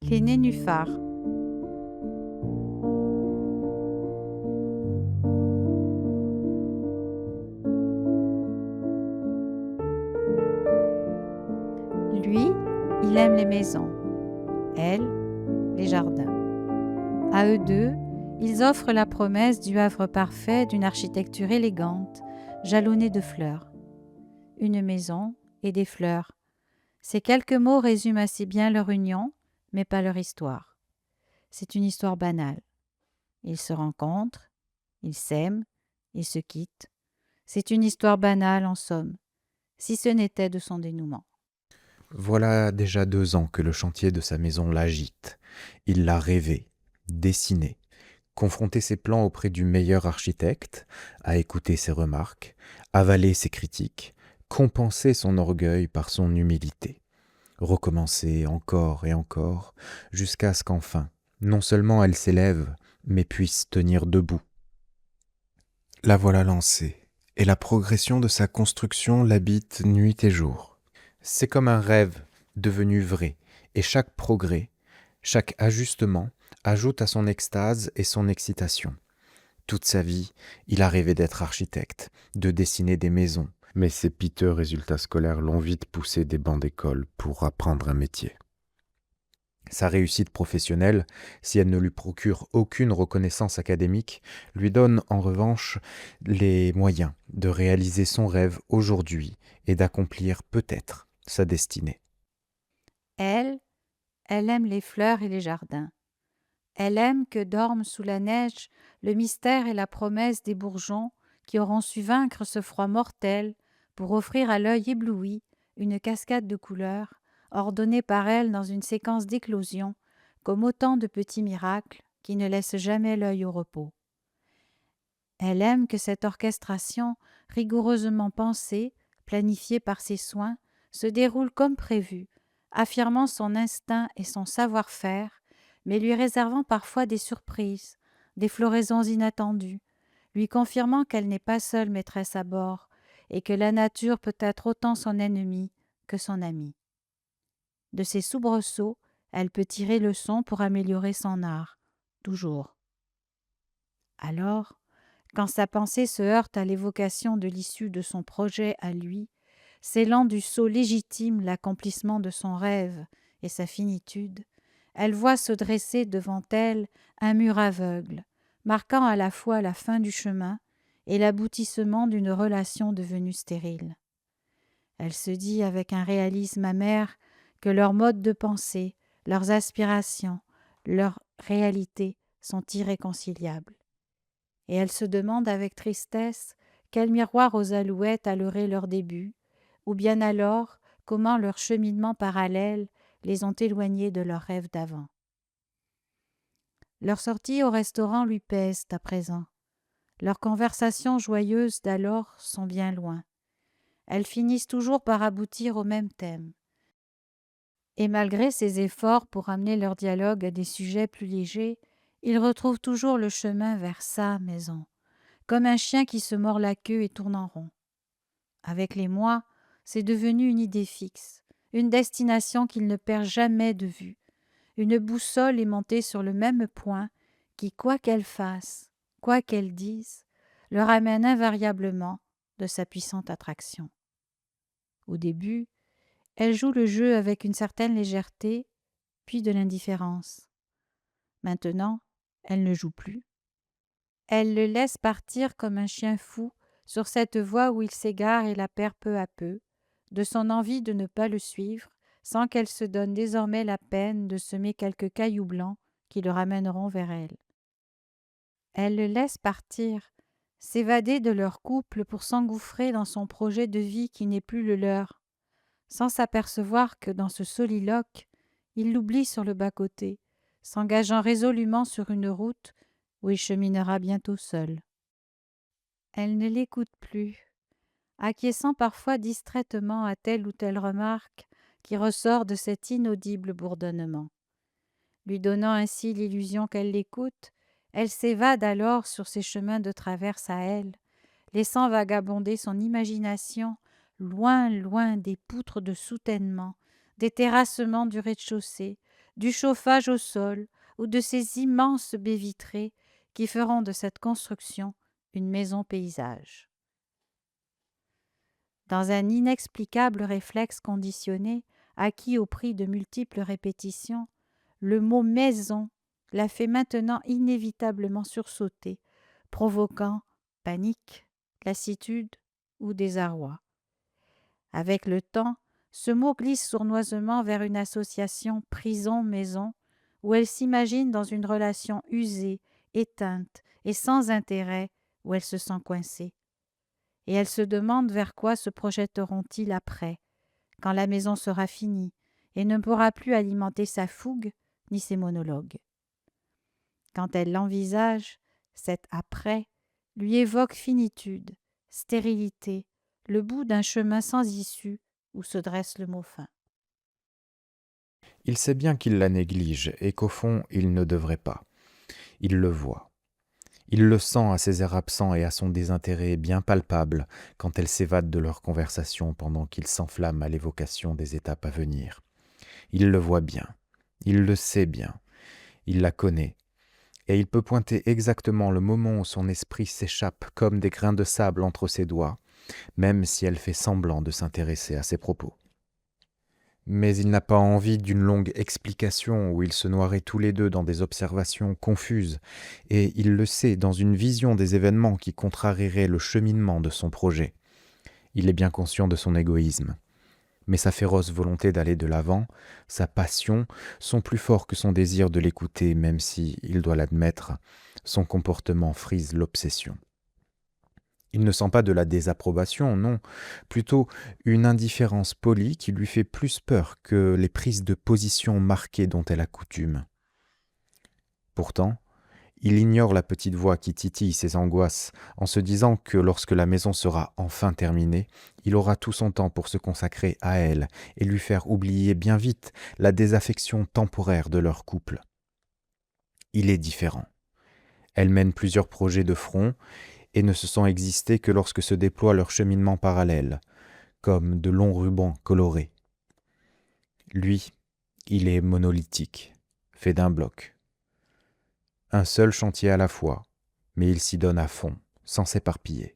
Les nénuphars. Lui, il aime les maisons, elle, les jardins. À eux deux, ils offrent la promesse du havre parfait d'une architecture élégante, jalonnée de fleurs. Une maison et des fleurs. Ces quelques mots résument assez bien leur union, mais pas leur histoire. C'est une histoire banale. Ils se rencontrent, ils s'aiment, ils se quittent. C'est une histoire banale en somme, si ce n'était de son dénouement. Voilà déjà 2 ans que le chantier de sa maison l'agite. Il l'a rêvé, dessiné, confronté ses plans auprès du meilleur architecte, a écouté ses remarques, avalé ses critiques, compensé son orgueil par son humilité, recommencé encore et encore, jusqu'à ce qu'enfin, non seulement elle s'élève, mais puisse tenir debout. La voilà lancée, et la progression de sa construction l'habite nuit et jour. C'est comme un rêve devenu vrai, et chaque progrès, chaque ajustement ajoute à son extase et son excitation. Toute sa vie, il a rêvé d'être architecte, de dessiner des maisons, mais ses piteux résultats scolaires l'ont vite poussé des bancs d'école pour apprendre un métier. Sa réussite professionnelle, si elle ne lui procure aucune reconnaissance académique, lui donne en revanche les moyens de réaliser son rêve aujourd'hui et d'accomplir peut-être sa destinée. Elle, elle aime les fleurs et les jardins. Elle aime que dorment sous la neige le mystère et la promesse des bourgeons qui auront su vaincre ce froid mortel pour offrir à l'œil ébloui une cascade de couleurs, ordonnée par elle dans une séquence d'éclosion, comme autant de petits miracles qui ne laissent jamais l'œil au repos. Elle aime que cette orchestration, rigoureusement pensée, planifiée par ses soins, se déroule comme prévu, affirmant son instinct et son savoir-faire, mais lui réservant parfois des surprises, des floraisons inattendues, lui confirmant qu'elle n'est pas seule maîtresse à bord, et que la nature peut être autant son ennemie que son amie. De ses soubresauts, elle peut tirer leçon pour améliorer son art, toujours. Alors, quand sa pensée se heurte à l'évocation de l'issue de son projet à lui, scellant du sceau légitime l'accomplissement de son rêve et sa finitude, elle voit se dresser devant elle un mur aveugle, marquant à la fois la fin du chemin et l'aboutissement d'une relation devenue stérile. Elle se dit avec un réalisme amer que leurs modes de pensée, leurs aspirations, leurs réalités sont irréconciliables. Et elle se demande avec tristesse quel miroir aux alouettes allurait leur début, ou bien alors comment leurs cheminements parallèles les ont éloignés de leurs rêves d'avant. Leurs sorties au restaurant lui pèsent à présent. Leurs conversations joyeuses d'alors sont bien loin. Elles finissent toujours par aboutir au même thème. Et malgré ses efforts pour amener leur dialogue à des sujets plus légers, ils retrouvent toujours le chemin vers sa maison, comme un chien qui se mord la queue et tourne en rond. Avec les mois, c'est devenu une idée fixe, une destination qu'ils ne perdent jamais de vue, une boussole aimantée sur le même point qui, quoi qu'elle fasse, quoi qu'elle dise, leur amène invariablement de sa puissante attraction. Au début, elle joue le jeu avec une certaine légèreté, puis de l'indifférence. Maintenant, elle ne joue plus. Elle le laisse partir comme un chien fou sur cette voie où il s'égare et la perd peu à peu, de son envie de ne pas le suivre, sans qu'elle se donne désormais la peine de semer quelques cailloux blancs qui le ramèneront vers elle. Elle le laisse partir, s'évader de leur couple pour s'engouffrer dans son projet de vie qui n'est plus le leur, sans s'apercevoir que dans ce soliloque, il l'oublie sur le bas-côté, s'engageant résolument sur une route où il cheminera bientôt seul. Elle ne l'écoute plus, acquiesçant parfois distraitement à telle ou telle remarque qui ressort de cet inaudible bourdonnement. Lui donnant ainsi l'illusion qu'elle l'écoute, elle s'évade alors sur ses chemins de traverse à elle, laissant vagabonder son imagination loin, loin des poutres de soutènement, des terrassements du rez-de-chaussée, du chauffage au sol ou de ces immenses baies vitrées qui feront de cette construction une maison paysage. Dans un inexplicable réflexe conditionné, acquis au prix de multiples répétitions, le mot maison la fait maintenant inévitablement sursauter, provoquant panique, lassitude ou désarroi. Avec le temps, ce mot glisse sournoisement vers une association prison-maison où elle s'imagine dans une relation usée, éteinte et sans intérêt où elle se sent coincée. Et elle se demande vers quoi se projetteront-ils après, quand la maison sera finie et ne pourra plus alimenter sa fougue ni ses monologues. Quand elle l'envisage, cet après lui évoque finitude, stérilité, le bout d'un chemin sans issue où se dresse le mot fin. Il sait bien qu'il la néglige et qu'au fond, il ne devrait pas. Il le voit. Il le sent à ses airs absents et à son désintérêt bien palpable quand elle s'évade de leur conversation pendant qu'il s'enflamme à l'évocation des étapes à venir. Il le voit bien. Il le sait bien. Il la connaît. Et il peut pointer exactement le moment où son esprit s'échappe comme des grains de sable entre ses doigts, même si elle fait semblant de s'intéresser à ses propos. Mais il n'a pas envie d'une longue explication où ils se noieraient tous les deux dans des observations confuses, et il le sait dans une vision des événements qui contrarierait le cheminement de son projet. Il est bien conscient de son égoïsme. Mais sa féroce volonté d'aller de l'avant, sa passion, sont plus forts que son désir de l'écouter, même si, il doit l'admettre, son comportement frise l'obsession. Il ne sent pas de la désapprobation, non, plutôt une indifférence polie qui lui fait plus peur que les prises de position marquées dont elle a coutume. Pourtant, il ignore la petite voix qui titille ses angoisses en se disant que lorsque la maison sera enfin terminée, il aura tout son temps pour se consacrer à elle et lui faire oublier bien vite la désaffection temporaire de leur couple. Il est différent. Elle mène plusieurs projets de front et ne se sent exister que lorsque se déploie leur cheminement parallèle, comme de longs rubans colorés. Lui, il est monolithique, fait d'un bloc. Un seul chantier à la fois, mais il s'y donne à fond, sans s'éparpiller.